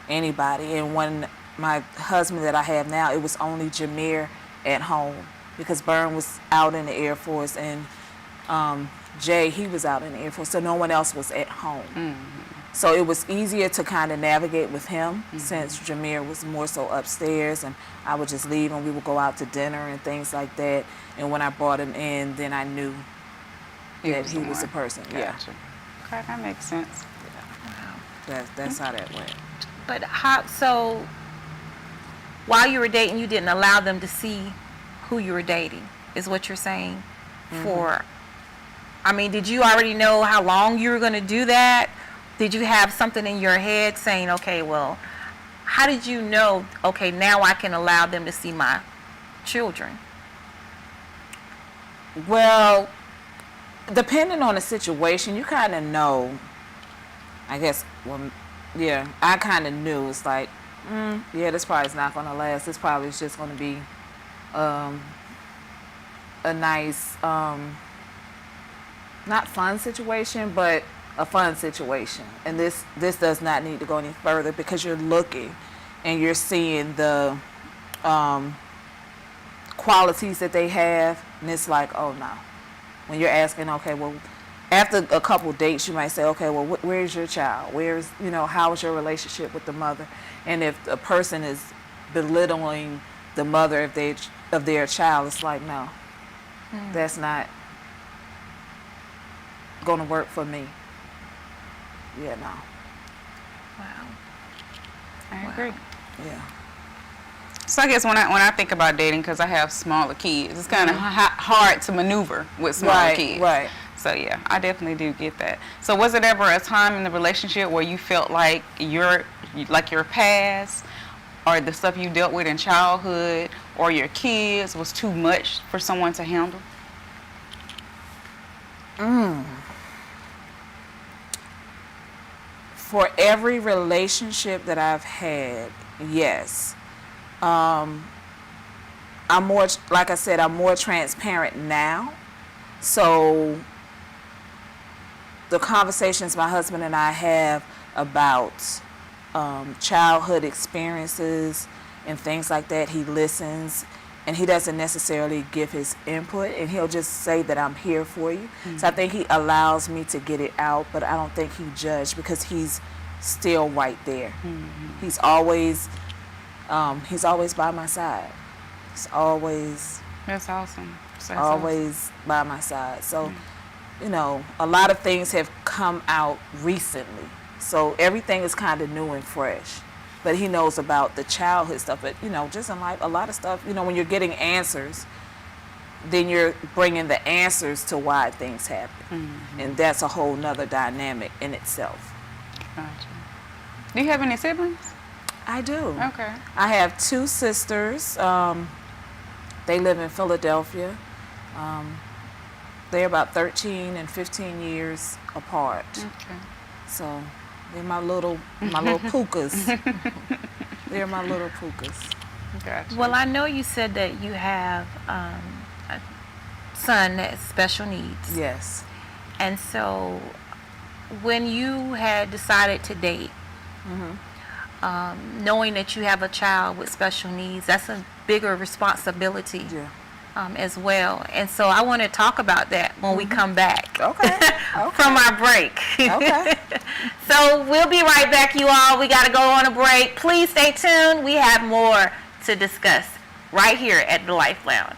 anybody. And when my husband that I have now, it was only Jameer at home because Byrne was out in the Air Force and Jay, he was out in the Air Force, so no one else was at home. Mm-hmm. So it was easier to kind of navigate with him since Jameer was more so upstairs, and I would just leave and we would go out to dinner and things like that. And when I brought him in, then I knew that he was the person. Gotcha. Yeah. Okay, that makes sense. Yeah. That's how that went. But so while you were dating, you didn't allow them to see who you were dating, is what you're saying? I mean, did you already know how long you were going to do that? Did you have something in your head saying, okay, well, how did you know, okay, now I can allow them to see my children? Well, depending on the situation, you kind of know, I guess, I kind of knew. It's like, this probably is not going to last. This probably is just going to be a nice, not fun situation, but a fun situation. And this does not need to go any further because you're looking and you're seeing the qualities that they have, and it's like, oh no. When you're asking, okay, well, after a couple dates, you might say, okay, well, where's your child? How is your relationship with the mother? And if a person is belittling the mother of their child, it's like, no, that's not going to work for me. Yeah, no. Wow. I agree. Yeah. So I guess when I think about dating, because I have smaller kids, it's kind of hard to maneuver with smaller kids. Right. So yeah, I definitely do get that. So was it ever a time in the relationship where you felt like your past or the stuff you dealt with in childhood or your kids was too much for someone to handle? For every relationship that I've had, yes. I'm more, like I said, I'm more transparent now. So the conversations my husband and I have about childhood experiences and things like that, he listens, and he doesn't necessarily give his input, and he'll just say that I'm here for you. So I think he allows me to get it out, but I don't think he judged because he's still right there. He's always by my side. He's always. That's awesome. Always by my side. So, a lot of things have come out recently. So everything is kind of new and fresh. But he knows about the childhood stuff. But, just in life, a lot of stuff, when you're getting answers, then you're bringing the answers to why things happen. And that's a whole nother dynamic in itself. Gotcha. Do you have any siblings? I do. Okay. I have 2 sisters. They live in Philadelphia. They're about 13 and 15 years apart. Okay. So they're my little pukas. They're my little pukas. Gotcha. Well, I know you said that you have a son that has special needs. Yes. And so when you had decided to date, knowing that you have a child with special needs, that's a bigger responsibility as well. And so I want to talk about that when we come back from our break. Okay. So we'll be right back, you all. We got to go on a break. Please stay tuned. We have more to discuss right here at the Life Lounge.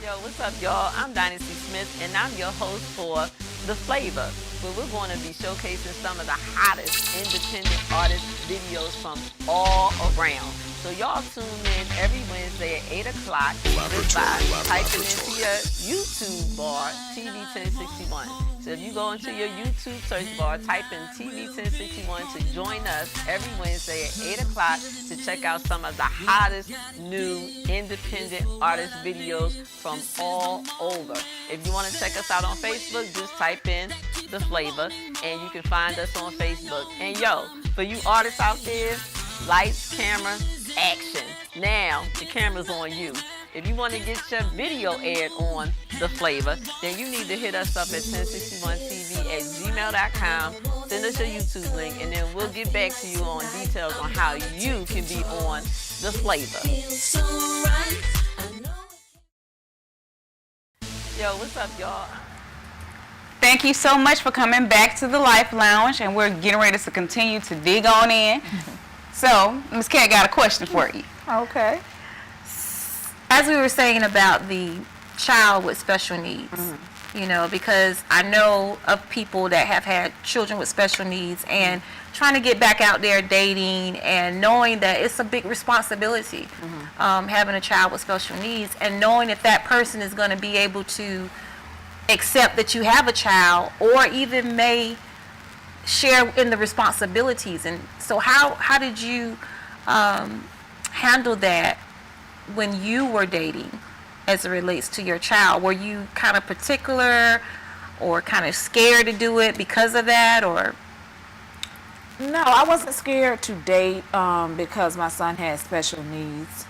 Yo, what's up, y'all? I'm Dynasty Smith, and I'm your host for The Flavor, where we're going to be showcasing some of the hottest independent artist videos from all around. So y'all tune in every Wednesday at 8 o'clock just by typing into your YouTube bar TV 1061. So if you go into your YouTube search bar, type in TV 1061 to join us every Wednesday at 8 o'clock to check out some of the hottest new independent artist videos from all over. If you want to check us out on Facebook, just type in The Flavor and you can find us on Facebook. And yo, for you artists out there, lights, camera, action. Now the camera's on you. If you want to get your video aired on The Flavor, then you need to hit us up at 1061tv@gmail.com. Send us your YouTube link, and then we'll get back to you on details on how you can be on The Flavor. Yo, what's up, y'all? Thank you so much for coming back to the Life Lounge, and we're getting ready to continue to dig on in. So, Ms. Cat got a question for you. Okay. As we were saying about the child with special needs, you know, because I know of people that have had children with special needs and trying to get back out there dating and knowing that it's a big responsibility, having a child with special needs, and knowing if that person is going to be able to accept that you have a child or even may share in the responsibilities. And so how did you handle that when you were dating as it relates to your child? Were you kind of particular or kind of scared to do it because of that? Or No, I wasn't scared to date because my son had special needs.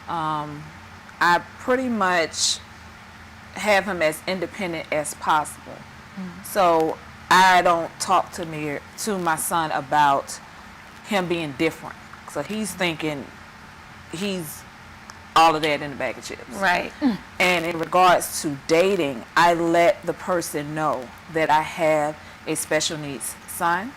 I pretty much have him as independent as possible. So I don't talk to my son about him being different. So he's thinking he's all of that in a bag of chips. Right. And in regards to dating, I let the person know that I have a special needs son.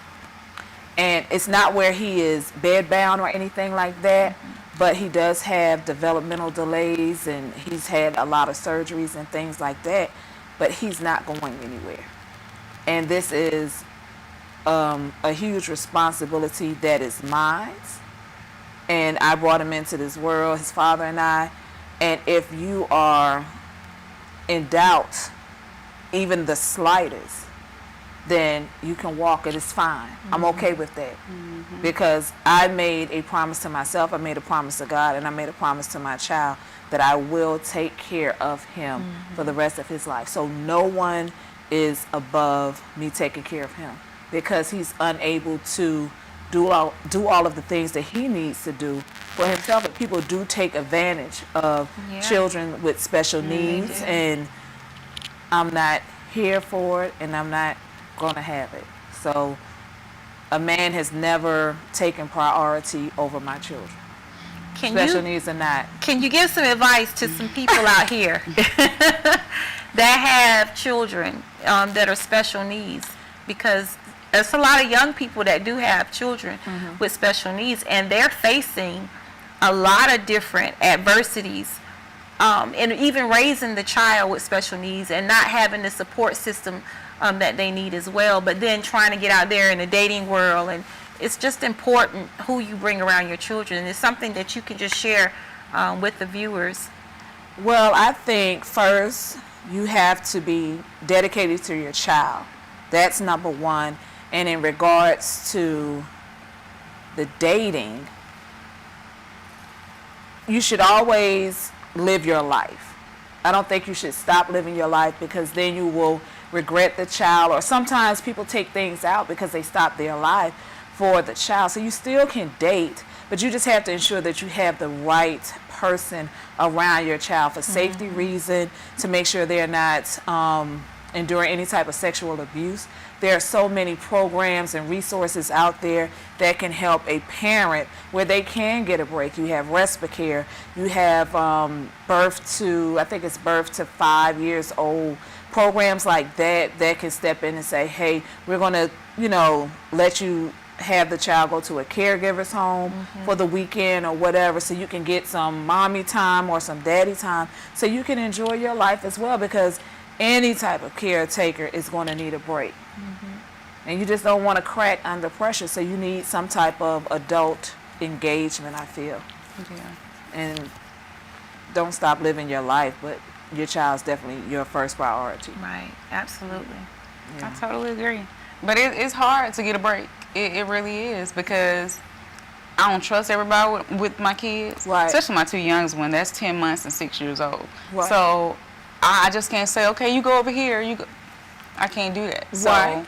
And it's not where he is bedbound or anything like that, but he does have developmental delays and he's had a lot of surgeries and things like that, but he's not going anywhere. And this is a huge responsibility that is mine. And I brought him into this world, his father and I. And if you are in doubt, even the slightest, then you can walk it. It's fine. I'm okay with that. Because I made a promise to myself, I made a promise to God, and I made a promise to my child that I will take care of him for the rest of his life. So no one is above me taking care of him because he's unable to do all of the things that he needs to do for himself. And people do take advantage of children with special needs, and I'm not here for it, and I'm not going to have it. So a man has never taken priority over my children. Special needs or not. Can you give some advice to some people out here that have children that are special needs? Because there's a lot of young people that do have children with special needs, and they're facing a lot of different adversities, and even raising the child with special needs and not having the support system that they need as well, but then trying to get out there in the dating world. And it's just important who you bring around your children. It's something that you can just share with the viewers. Well, I think first you have to be dedicated to your child. That's number one. And in regards to the dating, you should always live your life. I don't think you should stop living your life because then you will regret the child, or sometimes people take things out because they stop their life for the child. So you still can date, but you just have to ensure that you have the right person around your child for safety reason, to make sure they're not enduring any type of sexual abuse. There are so many programs and resources out there that can help a parent where they can get a break. You have respite care. You have birth to 5 years old. Programs like that can step in and say, hey, we're going to, let you have the child go to a caregiver's home for the weekend or whatever, so you can get some mommy time or some daddy time, so you can enjoy your life as well, because any type of caretaker is going to need a break. And you just don't want to crack under pressure, so you need some type of adult engagement, I feel. And don't stop living your life, but your child's definitely your first priority. Right, absolutely. I totally agree. But it's hard to get a break. It really is, because I don't trust everybody with my kids, right. Especially my two youngest one. That's 10 months and 6 years old. Right. So I just can't say, okay, you go over here. You go. I can't do that. So right.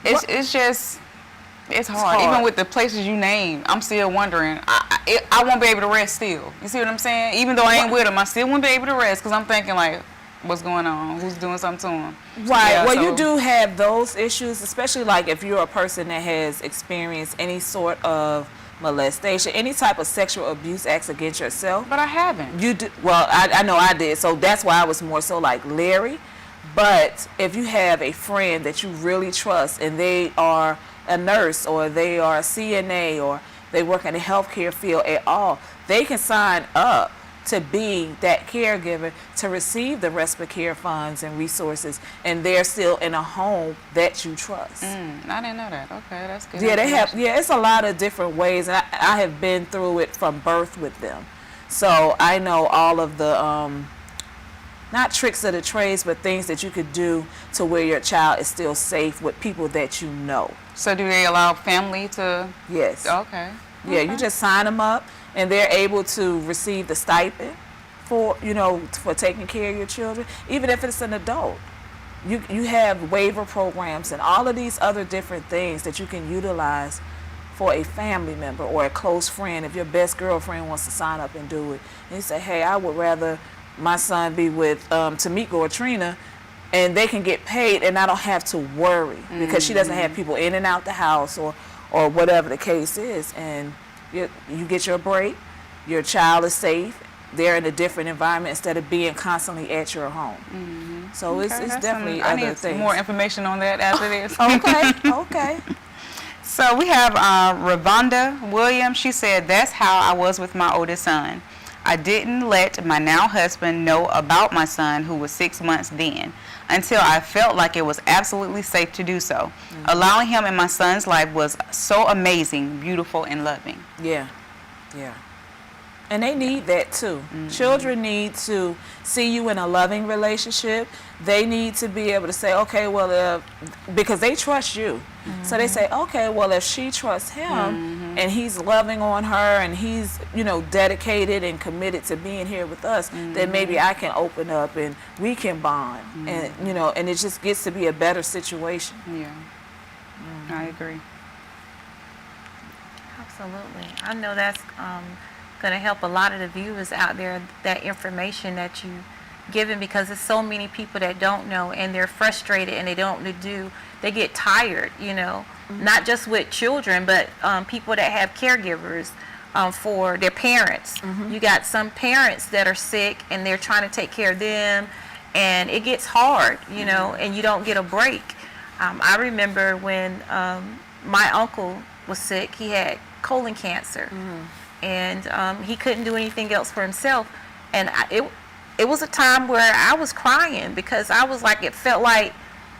It's hard. Even with the places you name, I'm still wondering. I won't be able to rest still. You see what I'm saying? Even though I ain't with them, I still won't be able to rest because I'm thinking like, what's going on? Who's doing something to them? Right. Yeah, well, so you do have those issues, especially like if you're a person that has experienced any sort of molestation, any type of sexual abuse acts against yourself. But I haven't. You do. Well, I know I did. So that's why I was more so like leery. But if you have a friend that you really trust and they are a nurse or they are a CNA or they work in the healthcare field at all, they can sign up to be that caregiver to receive the respite care funds and resources, and they're still in a home that you trust. I didn't know that. Okay, that's good. Yeah, they have. Yeah, it's a lot of different ways, and I have been through it from birth with them, so I know all of the not tricks of the trades, but things that you could do to where your child is still safe with people that you know. So do they allow family to? Yes. Okay. Yeah, you just sign them up, and they're able to receive the stipend for, for taking care of your children, even if it's an adult. You have waiver programs and all of these other different things that you can utilize for a family member or a close friend. If your best girlfriend wants to sign up and do it, and you say, hey, I would rather my son be with Tamika or Trina, and they can get paid and I don't have to worry because she doesn't have people in and out the house or whatever the case is, and you get your break, your child is safe, they're in a different environment instead of being constantly at your home. So it's definitely other things. I need more information on that after this. Okay. So we have Ravonda Williams. She said, that's how I was with my oldest son. I didn't let my now husband know about my son, who was 6 months then, until I felt like it was absolutely safe to do so. Allowing him in my son's life was so amazing, beautiful, and loving. Yeah. And they need that too. Children need to see you in a loving relationship. They need to be able to say, okay, well, because they trust you. So they say, okay, well, if she trusts him and he's loving on her and he's, dedicated and committed to being here with us, then maybe I can open up and we can bond. And, and it just gets to be a better situation. Yeah. I agree. Absolutely. I know that's going to help a lot of the viewers out there, that information that you given, because there's so many people that don't know and they're frustrated and they don't know what to do. They get tired, not just with children, but people that have caregivers for their parents. You got some parents that are sick and they're trying to take care of them, and it gets hard, and you don't get a break. I remember when my uncle was sick. He had colon cancer. And he couldn't do anything else for himself. And it was a time where I was crying because I was like, it felt like,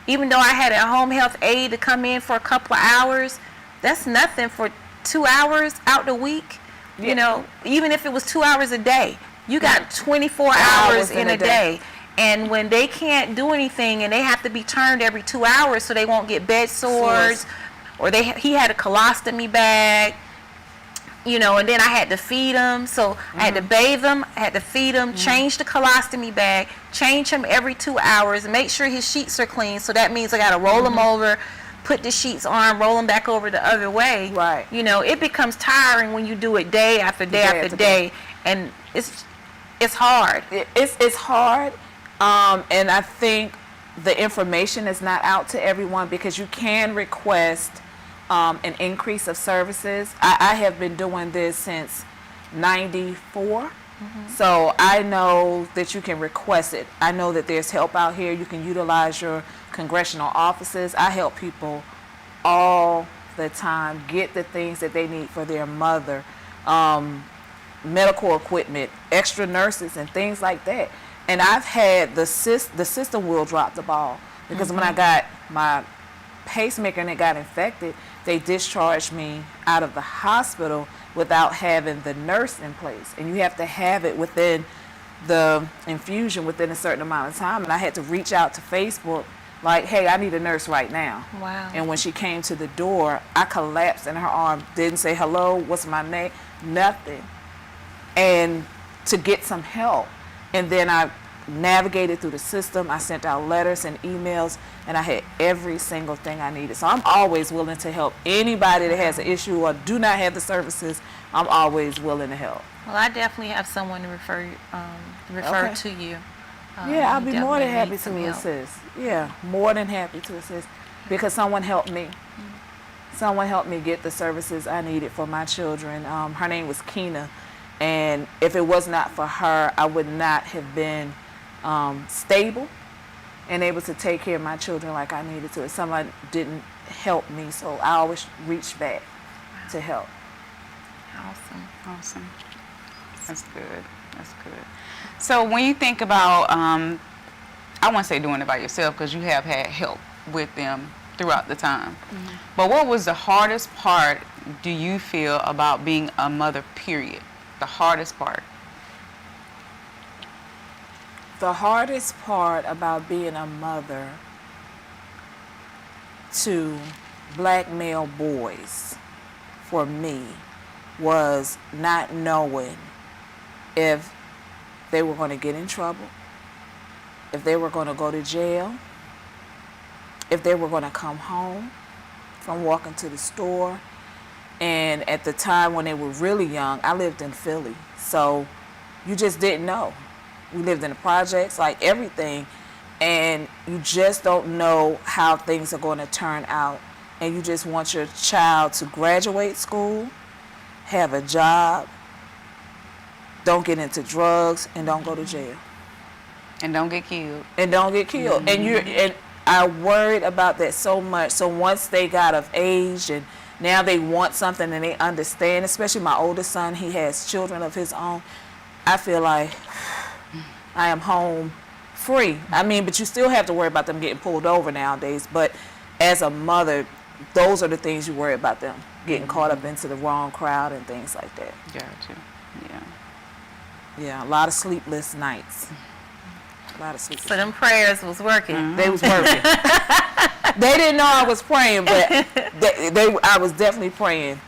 even though I had a home health aide to come in for a couple of hours, that's nothing for 2 hours out the week. Even if it was 2 hours a day, you got 24 hours in a day. And when they can't do anything and they have to be turned every 2 hours so they won't get bed sores, or he had a colostomy bag, and then I had to feed him, so I had to bathe him, I had to feed him, change the colostomy bag, change him every 2 hours, make sure his sheets are clean, so that means I got to roll him over, put the sheets on, roll them back over the other way. Right. It becomes tiring when you do it day after day after day, and it's hard. It's hard, and I think the information is not out to everyone because you can request an increase of services. I have been doing this since '94, so I know that you can request it. I know that there's help out here. You can utilize your congressional offices. I help people all the time get the things that they need for their mother, medical equipment, extra nurses, and things like that. And I've had the system will drop the ball because when I got my pacemaker and it got infected, they discharged me out of the hospital without having the nurse in place. And you have to have it within the infusion within a certain amount of time. And I had to reach out to Facebook like, hey, I need a nurse right now. Wow. And when she came to the door, I collapsed in her arms, didn't say hello, what's my name, nothing. And to get some help. And then I navigated through the system. I sent out letters and emails, and I had every single thing I needed. So I'm always willing to help anybody that has an issue or do not have the services. I'm always willing to help. Well, I definitely have someone to refer Okay. to you. Yeah, I'll be more than happy some to help. assist. Yeah, more than happy to assist because someone helped me. Someone helped me get the services I needed for my children. Her name was Keena, and if it was not for her, I would not have been stable and able to take care of my children like I needed to. If someone didn't help me, so I always reach back to help. Awesome. That's good. That's good. So when you think about, I won't say doing it by yourself because you have had help with them throughout the time. But what was the hardest part, do you feel, about being a mother, period? The hardest part? The hardest part about being a mother to black male boys for me was not knowing if they were going to get in trouble, if they were going to go to jail, if they were going to come home from walking to the store. And at the time when they were really young, I lived in Philly, so you just didn't know. We lived in the projects, like everything, and you just don't know how things are going to turn out. And you just want your child to graduate school, have a job, don't get into drugs, and don't go to jail. And don't get killed. And I worried about that so much. So once they got of age and now they want something and they understand, especially my oldest son, he has children of his own, I feel like I am home free. I mean, but you still have to worry about them getting pulled over nowadays. But as a mother, those are the things you worry about, them getting caught up into the wrong crowd and things like that. Gotcha. Yeah, a lot of sleepless nights. So them prayers was working. They was working. They didn't know I was praying, but I was definitely praying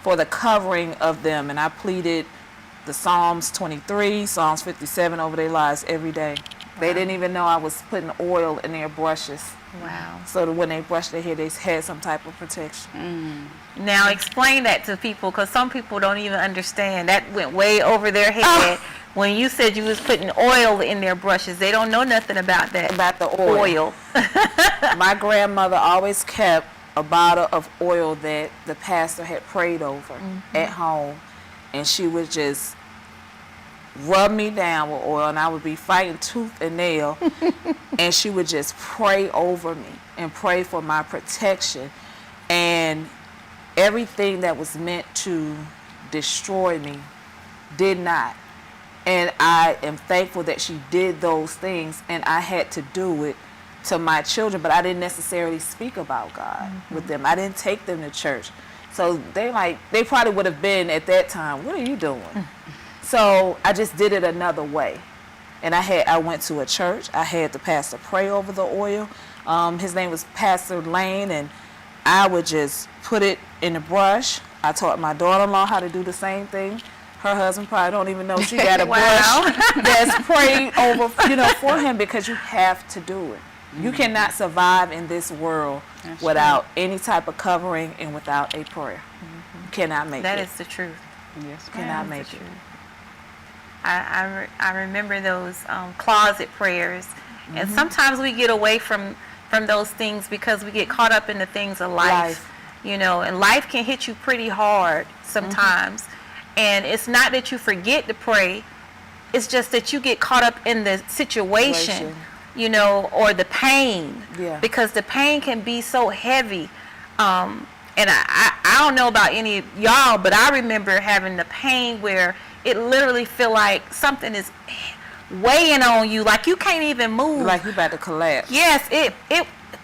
for the covering of them. And I pleaded the Psalms 23, Psalms 57 over their lives every day. They didn't even know I was putting oil in their brushes. Wow. So that when they brushed their hair, they had some type of protection. Now explain that to people, because some people don't even understand. That went way over their head. When you said you was putting oil in their brushes, they don't know nothing about that. About the oil. My grandmother always kept a bottle of oil that the pastor had prayed over at home, and she would just rub me down with oil, and I would be fighting tooth and nail, and she would just pray over me and pray for my protection. And everything that was meant to destroy me did not. And I am thankful that she did those things, and I had to do it to my children, but I didn't necessarily speak about God with them. I didn't take them to church. So they probably would have been at that time, what are you doing? So I just did it another way. And I went to a church. I had the pastor pray over the oil. His name was Pastor Lane, and I would just put it in the brush. I taught my daughter-in-law how to do the same thing. Her husband probably don't even know she got a brush that's prayed over, for him, because you have to do it. You cannot survive in this world without any type of covering and without a prayer. You cannot make it. That is the truth. Yes, you cannot make it. I remember those closet prayers, and sometimes we get away from those things because we get caught up in the things of life. And life can hit you pretty hard sometimes. And it's not that you forget to pray, it's just that you get caught up in the situation, or the pain. Yeah. Because the pain can be so heavy. And I don't know about any of y'all, but I remember having the pain where it literally feel like something is weighing on you, like you can't even move. Like you about to collapse. Yes,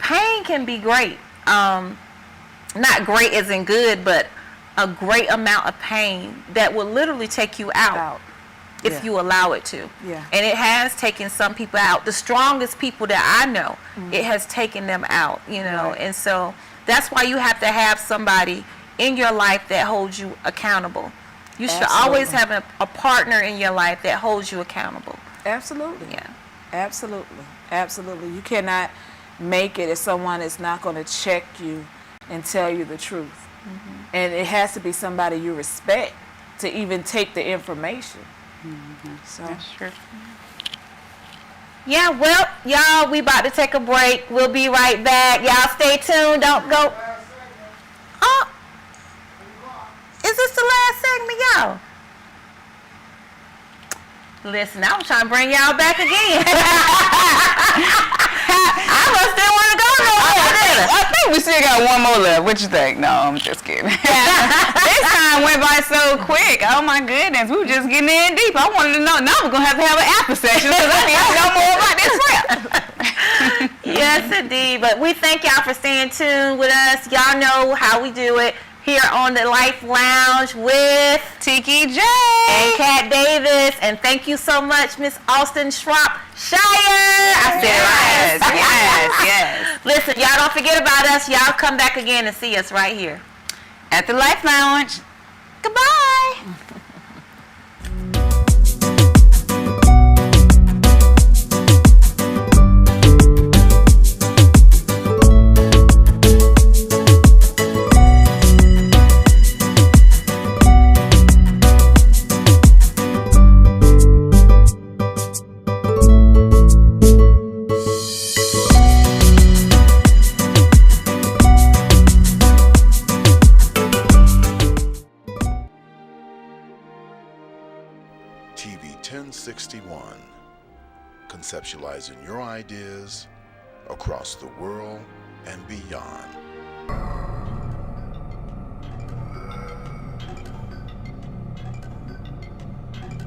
pain can be great. Not great as in good, but a great amount of pain that will literally take you out. if you allow it to. Yeah. And it has taken some people out. The strongest people that I know, it has taken them out, you know. Right. And so that's why you have to have somebody in your life that holds you accountable. You should always have a partner in your life that holds you accountable. Absolutely. Yeah. Absolutely. Absolutely. You cannot make it if someone is not going to check you and tell you the truth. And it has to be somebody you respect to even take the information. So That's true. Yeah, well, y'all, we about to take a break. We'll be right back. Y'all stay tuned. Don't go. Oh, is this the last segment, y'all? Listen, I was trying to bring y'all back again. I must didn't want to go nowhere, did I? I think we still got one more left. What you think? No, I'm just kidding. This time went by so quick. Oh my goodness, we were just getting in deep. I wanted to know. Now we're gonna have an after session because I need to know more about this trip. Yes, indeed. But we thank y'all for staying tuned with us. Y'all know how we do it here on the Life Lounge with Tiki J and Kat Davis. And thank you so much, Miss Austin Shropshire. I said it right. Yes. Listen, y'all don't forget about us. Y'all come back again and see us right here At the Life Lounge. Goodbye. TV 1061, conceptualizing your ideas across the world and beyond.